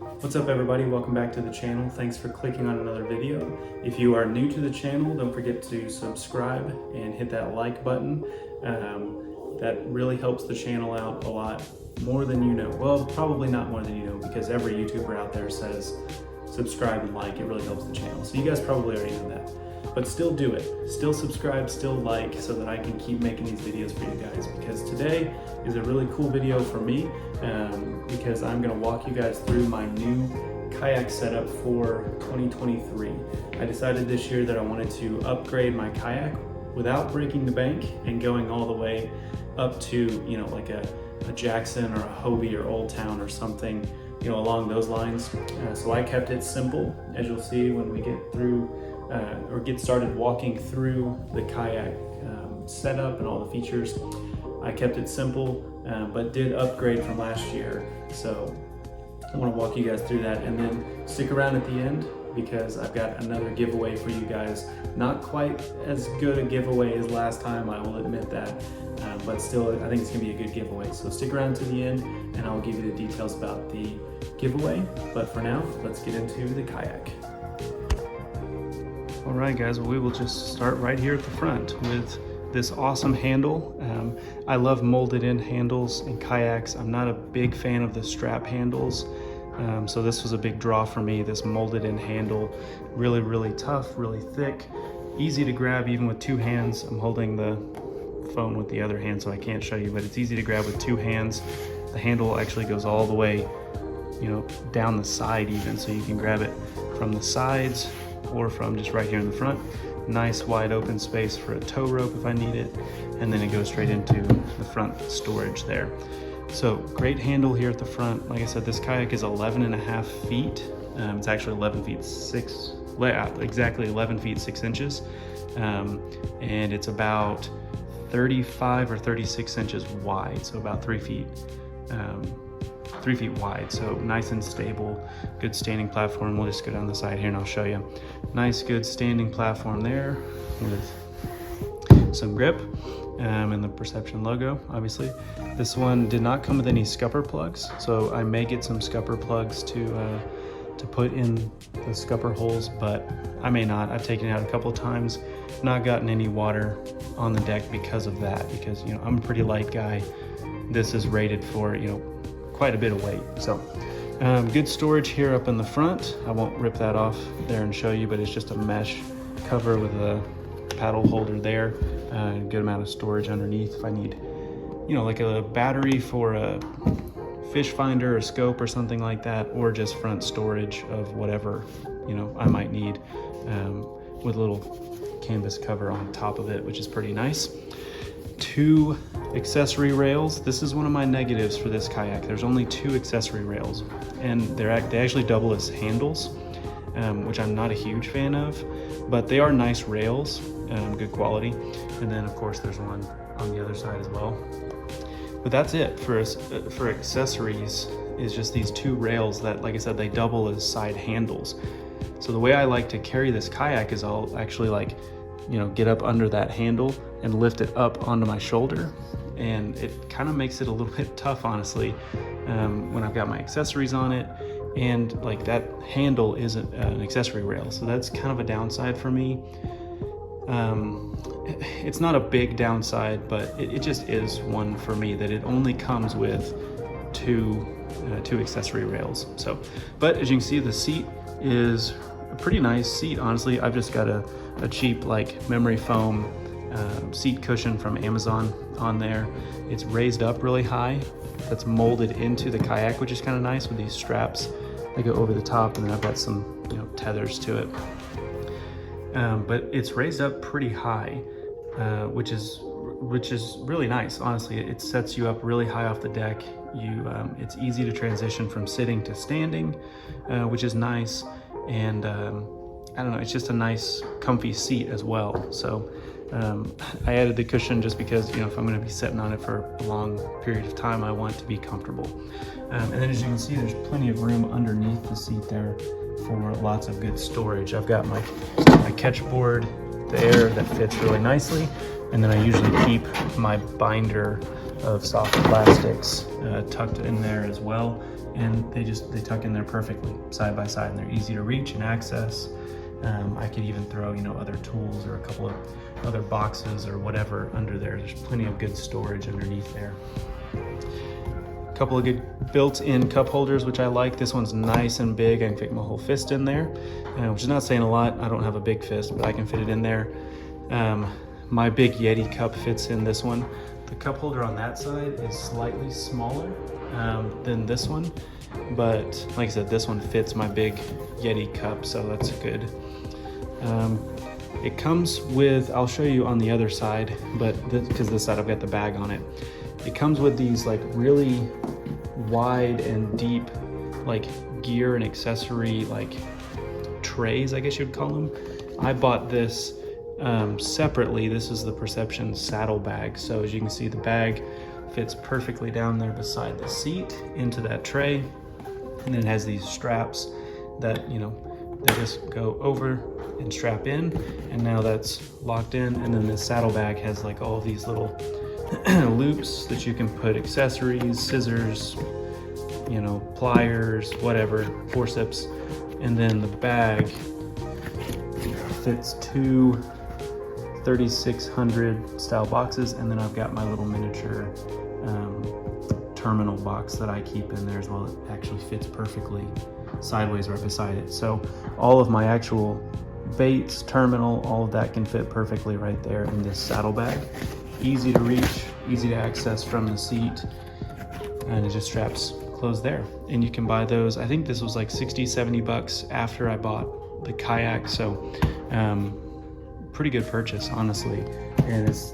What's up everybody, welcome back to the channel. Thanks for clicking on another video. If you are new to the channel, don't forget to subscribe and hit that like button. That really helps the channel out a lot more than you know. Well, probably not more than you know, because every YouTuber out there says subscribe and like. It really helps the channel. So you guys probably already know that. But still do it. Still subscribe, still like, so that I can keep making these videos for you guys. Because today is a really cool video for me, because I'm gonna walk you guys through my new kayak setup for 2023. I decided this year that I wanted to upgrade my kayak without breaking the bank and going all the way up to, you know, like a Jackson or a Hobie or Old Town or something, you know, along those lines. So I kept it simple, as you'll see when we get through or get started walking through the kayak setup and all the features. I kept it simple, but did upgrade from last year. So I want to walk you guys through that, and then stick around at the end because I've got another giveaway for you guys. Not quite as good a giveaway as last time, I will admit that, but still I think it's gonna be a good giveaway. So stick around to the end and I'll give you the details about the giveaway. But for now, let's get into the kayak. All right guys, well, we will just start right here at the front with this awesome handle. I love molded in handles in kayaks. I'm not a big fan of the strap handles. So this was a big draw for me, this molded in handle. Really, really tough, really thick, easy to grab even with two hands. I'm holding the phone with the other hand so I can't show you, but it's easy to grab with two hands. The handle actually goes all the way, you know, down the side even, so you can grab it from the sides or from just right here in the front. Nice wide open space for a tow rope if I need it, and then it goes straight into the front storage there. So great handle here at the front. Like I said, this kayak is 11.5 feet. It's actually 11 feet 6, exactly 11 feet 6 inches. And it's about 35 or 36 inches wide, so about 3 feet. 3 feet wide, so nice and stable, good standing platform. We'll just go down the side here and I'll show you. Nice, good standing platform there with some grip and the Perception logo, obviously. This one did not come with any scupper plugs, so I may get some scupper plugs to put in the scupper holes, but I may not. I've taken it out a couple of times, not gotten any water on the deck because of that, because, you know, I'm a pretty light guy. This is rated for, you know, quite a bit of weight. So good storage here up in the front. I won't rip that off there and show you, but it's just a mesh cover with a paddle holder there. Good amount of storage underneath if I need, you know, like a battery for a fish finder or scope or something like that, or just front storage of whatever, you know, I might need, with a little canvas cover on top of it, which is pretty nice. Two accessory rails. This is one of my negatives for this kayak. There's only two accessory rails, and they actually double as handles, which I'm not a huge fan of, but they are nice rails, good quality. And then of course there's one on the other side as well. But that's it for accessories, is just these two rails that, like I said, they double as side handles. So the way I like to carry this kayak is I'll actually, like, you know, get up under that handle and lift it up onto my shoulder, and it kind of makes it a little bit tough, honestly, when I've got my accessories on it, and like that handle isn't an accessory rail, so that's kind of a downside for me. It's not a big downside, but it just is one for me, that it only comes with two accessory rails. So, but as you can see, the seat is a pretty nice seat, honestly. I've just got a cheap, like, memory foam seat cushion from Amazon on there. It's raised up really high. That's molded into the kayak, which is kind of nice with these straps that go over the top, and then I've got some, you know, tethers to it. But it's raised up pretty high, which is really nice, honestly. It sets you up really high off the deck. It's easy to transition from sitting to standing, which is nice, and I don't know, it's just a nice comfy seat as well. So I added the cushion just because, you know, if I'm going to be sitting on it for a long period of time, I want it to be comfortable. And then as you can see, there's plenty of room underneath the seat there for lots of good storage. I've got my catch board there that fits really nicely, and then I usually keep my binder of soft plastics tucked in there as well. And they tuck in there perfectly, side by side, and they're easy to reach and access. I could even throw, other tools or a couple of other boxes or whatever under there. There's plenty of good storage underneath there. A couple of good built-in cup holders, which I like. This one's nice and big. I can fit my whole fist in there, which is not saying a lot. I don't have a big fist, but I can fit it in there. My big Yeti cup fits in this one. The cup holder on that side is slightly smaller than this one, but like I said, this one fits my big Yeti cup, so that's good. It comes with, I'll show you on the other side, but because this side I've got the bag on it. It comes with these like really wide and deep like gear and accessory like trays, I guess you'd call them. I bought this separately. This is the Perception saddle bag. So as you can see, the bag fits perfectly down there beside the seat into that tray. And then it has these straps that, they just go over and strap in, and now that's locked in. And then the saddlebag has like all these little loops that you can put accessories, scissors, pliers, whatever, forceps. And then the bag fits two 3600 style boxes, and then I've got my little miniature terminal box that I keep in there as well. It actually fits perfectly sideways right beside it. So all of my actual baits, terminal, all of that can fit perfectly right there in this saddlebag. Easy to reach, easy to access from the seat, and it just straps closed there. And you can buy those, I think this was like 60-70 bucks after I bought the kayak, so pretty good purchase, honestly. And it's,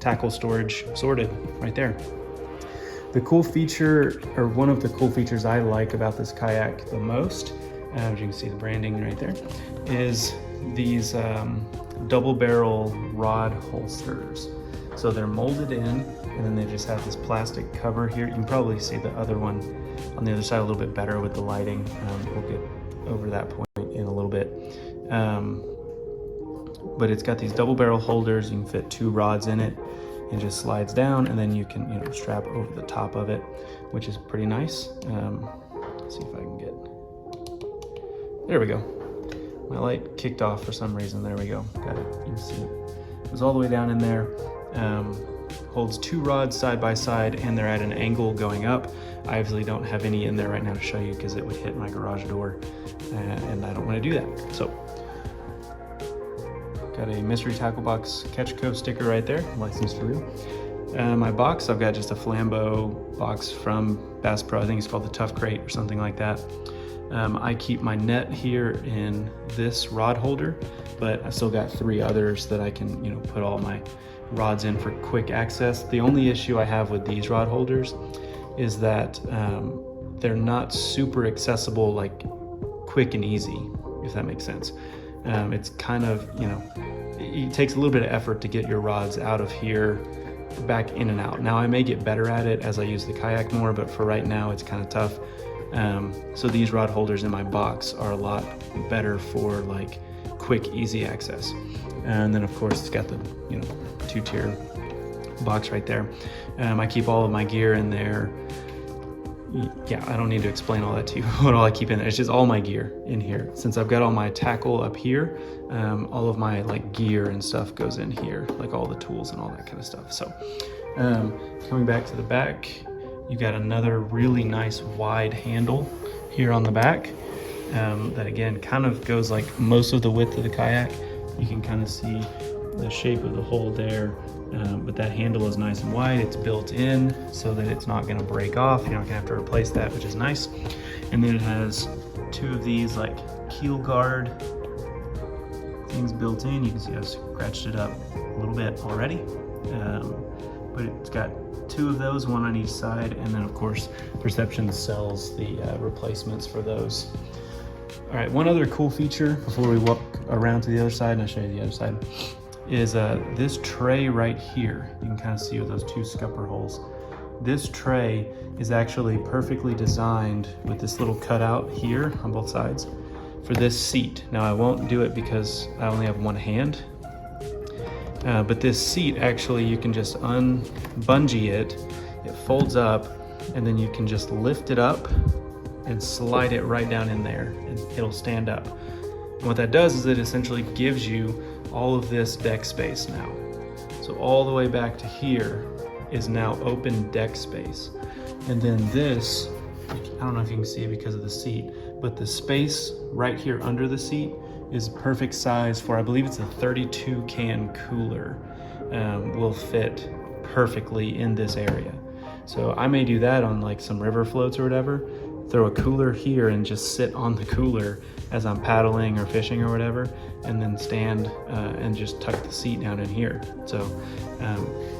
tackle storage sorted right there. The cool feature, or one of the cool features I like about this kayak the most, as you can see the branding right there, is these double barrel rod holsters. So they're molded in, and then they just have this plastic cover here. You can probably see the other one on the other side a little bit better with the lighting. We'll get over that point in a little bit. But it's got these double barrel holders. You can fit 2 rods in it. It just slides down, and then you can strap over the top of it, which is pretty nice. Let's see if I can get, there we go. My light kicked off for some reason. There we go, got it. You can see it goes all the way down in there. Holds 2 rods side by side, and they're at an angle going up. I obviously don't have any in there right now to show you because it would hit my garage door, and I don't want to do that. So got a mystery tackle box catch cove sticker right there, licensed to reel. My box, I've got just a Flambeau box from Bass Pro. I think it's called the Tough Crate or something like that. I keep my net here in this rod holder, but I still got 3 others that I can, put all my rods in for quick access. The only issue I have with these rod holders is that they're not super accessible, like quick and easy, if that makes sense. It's kind of, it takes a little bit of effort to get your rods out of here, back in and out. Now I may get better at it as I use the kayak more, but for right now it's kind of tough. So these rod holders in my box are a lot better for like quick, easy access. And then of course it's got the, 2-tier box right there. I keep all of my gear in there. Yeah, I don't need to explain all that to you, what all I keep in there. It's just all my gear in here. Since I've got all my tackle up here, all of my like gear and stuff goes in here, like all the tools and all that kind of stuff. So coming back to the back, you got another really nice wide handle here on the back that again kind of goes like most of the width of the kayak. You can kind of see the shape of the hole there. But that handle is nice and wide. It's built in so that it's not going to break off. You're not going to have to replace that, which is nice. And then it has 2 of these like keel guard things built in. You can see I've scratched it up a little bit already. But it's got 2 of those, 1 on each side. And then of course, Perception sells the replacements for those. All right, one other cool feature before we walk around to the other side, and I'll show you the other side, is this tray right here. You can kind of see with those 2 scupper holes. This tray is actually perfectly designed with this little cutout here on both sides for this seat. Now I won't do it because I only have 1 hand, but this seat actually, you can just unbungee it folds up, and then you can just lift it up and slide it right down in there, and it'll stand up. And what that does is it essentially gives you all of this deck space now. So all the way back to here is now open deck space. And then this, I don't know if you can see it because of the seat, but the space right here under the seat is perfect size for, I believe it's a 32 can cooler, will fit perfectly in this area. So I may do that on like some river floats or whatever, throw a cooler here and just sit on the cooler as I'm paddling or fishing or whatever, and then stand and just tuck the seat down in here. So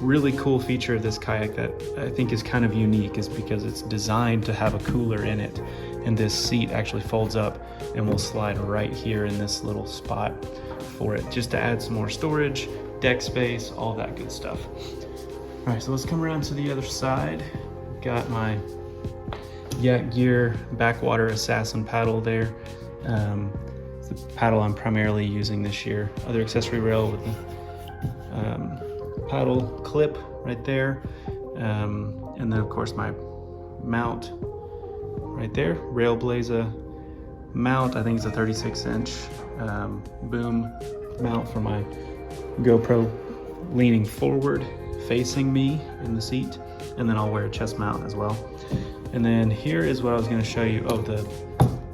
really cool feature of this kayak that I think is kind of unique is because it's designed to have a cooler in it, and this seat actually folds up and will slide right here in this little spot for it, just to add some more storage, deck space, all that good stuff. All right, so let's come around to the other side. Got my KAYAK Gear Backwater Assassin paddle there. It's the paddle I'm primarily using this year. Other accessory rail with the paddle clip right there. And then of course my mount right there, Railblaza mount. I think it's a 36-inch boom mount for my GoPro leaning forward, facing me in the seat, and then I'll wear a chest mount as well. And then here is what I was going to show you.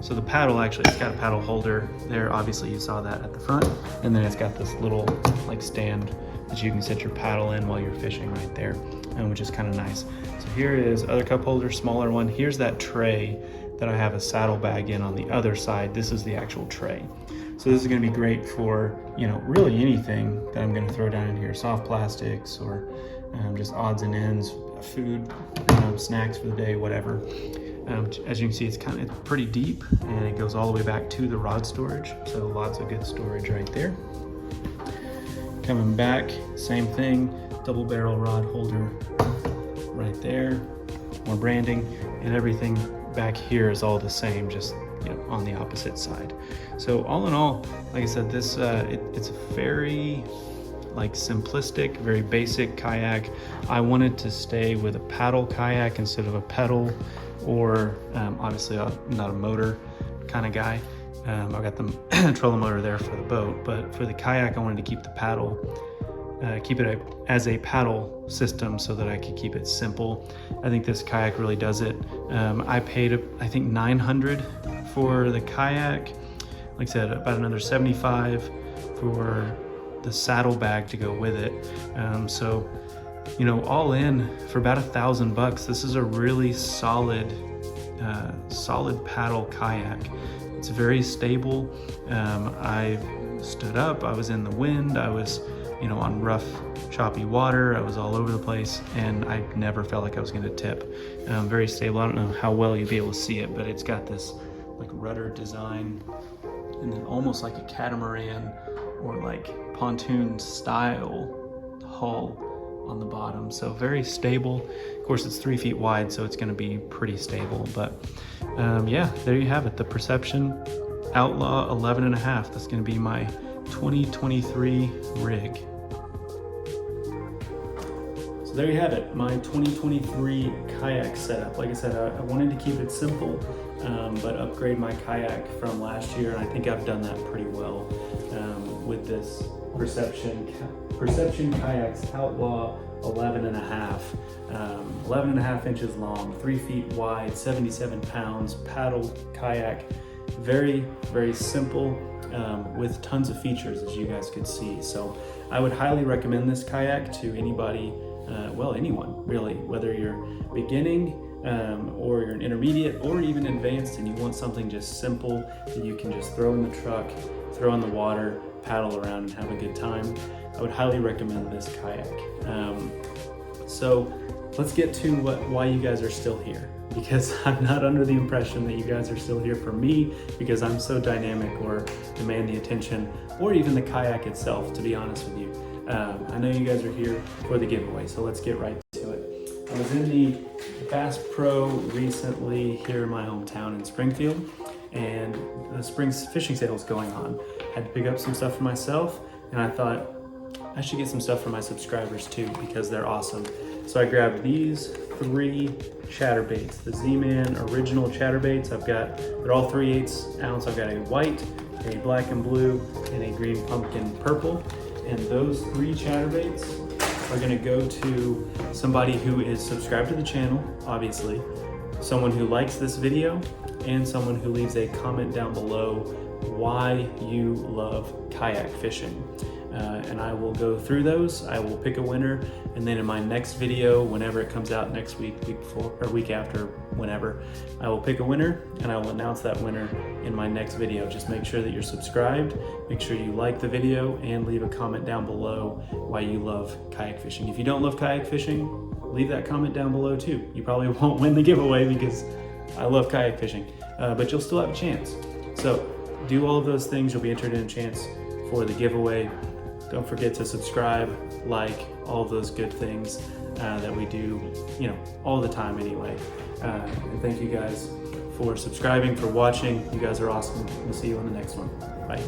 So the paddle, actually, it's got a paddle holder there. Obviously you saw that at the front, and then it's got this little like stand that you can set your paddle in while you're fishing right there, which is kind of nice. So here is other cup holder, smaller one. Here's that tray that I have a saddlebag in on the other side. This is the actual tray. So this is going to be great for, really anything that I'm going to throw down in here, soft plastics or just odds and ends, food, snacks for the day, whatever. As you can see, it's pretty deep, and it goes all the way back to the rod storage. So lots of good storage right there. Coming back, same thing, double barrel rod holder right there. More branding, and everything back here is all the same, just on the opposite side. So all in all, like I said, this it's very simplistic, very basic kayak. I wanted to stay with a paddle kayak instead of a pedal, or obviously I'm not a motor kind of guy. I've got the trolling motor there for the boat, but for the kayak I wanted to keep the paddle, keep it as a paddle system so that I could keep it simple. I think this kayak really does it. I paid, I think, $900 for the kayak. Like I said, about another $75 for the saddlebag to go with it. So, all in for about $1,000. This is a really solid paddle kayak. It's very stable. I stood up, I was in the wind, I was on rough, choppy water, I was all over the place, and I never felt like I was gonna tip. Very stable. I don't know how well you'll be able to see it, but it's got this like rudder design, and then almost like a catamaran or like pontoon style hull on the bottom. So very stable. Of course, it's 3 feet wide, so it's going to be pretty stable. But yeah, there you have it. The Perception Outlaw 11.5. That's going to be my 2023 rig. So there you have it, my 2023 kayak setup. Like I said, I wanted to keep it simple, but upgrade my kayak from last year, and I think I've done that pretty well with this Perception Kayaks Outlaw 11.5. 11.5 inches long, 3 feet wide, 77 pounds, paddle kayak. Very, very simple, with tons of features, as you guys could see. So I would highly recommend this kayak to anybody, anyone really, whether you're beginning or you're an intermediate or even advanced and you want something just simple that you can just throw in the truck, throw in the water, paddle around and have a good time. I would highly recommend this kayak. So let's get to why you guys are still here, because I'm not under the impression that you guys are still here for me because I'm so dynamic or demand the attention, or even the kayak itself, to be honest with you. I know you guys are here for the giveaway, so let's get right to it. I was in the Bass Pro recently here in my hometown in Springfield, and the spring fishing sale is going on. Had to pick up some stuff for myself, and I thought I should get some stuff for my subscribers too, because they're awesome. So I grabbed these 3 chatterbaits, the Z-Man original chatterbaits. They're all 3/8 ounce. I've got a white, a black and blue, and a green pumpkin purple. And those 3 chatterbaits are gonna go to somebody who is subscribed to the channel, obviously, someone who likes this video, and someone who leaves a comment down below why you love kayak fishing. And I will go through those. I will pick a winner, and then in my next video, whenever it comes out next week, week before, or week after, whenever, I will pick a winner and I will announce that winner in my next video. Just make sure that you're subscribed, make sure you like the video, and leave a comment down below why you love kayak fishing. If you don't love kayak fishing, leave that comment down below too. You probably won't win the giveaway because I love kayak fishing, but you'll still have a chance. So do all of those things, you'll be entered in a chance for the giveaway. Don't forget to subscribe, like, all of those good things that we do, all the time anyway. And thank you guys for subscribing, for watching. You guys are awesome. We'll see you on the next one. Bye.